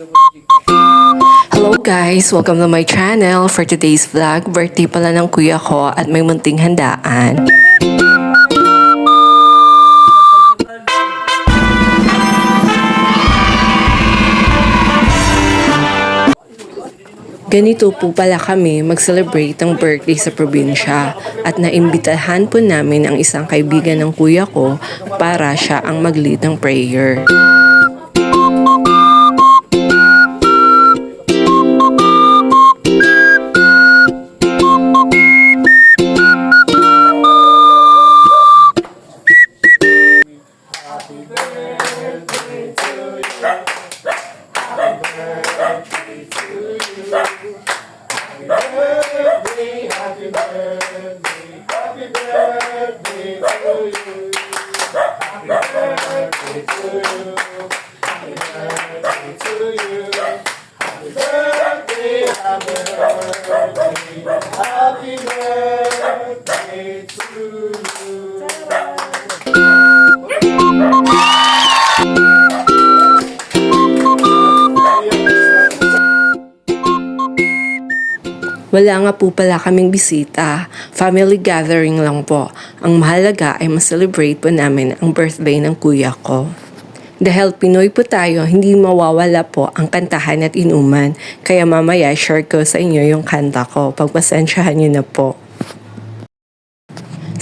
Hello guys! Welcome to my channel. For today's vlog, birthday pala ng kuya ko at may munting handaan. Ganito po pala kami mag-celebrate ng birthday sa probinsya at naimbitahan po namin ang isang kaibigan ng kuya ko para siya ang mag-lead ng prayer. Wala nga po pala kaming bisita. Family gathering lang po. Ang mahalaga ay ma-celebrate po namin ang birthday ng kuya ko. Dahil Pinoy po tayo, hindi mawawala po ang kantahan at inuman. Kaya mamaya share ko sa inyo yung kanta ko. Pagpasensyahan nyo na po.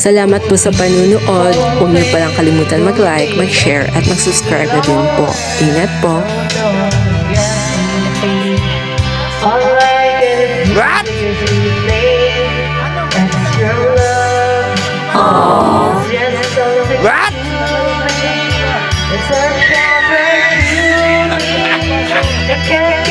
Salamat po sa panunood. Huwag niyo palang kalimutan mag-like, mag-share at mag-subscribe na din po. Ingat po. What? What? It's a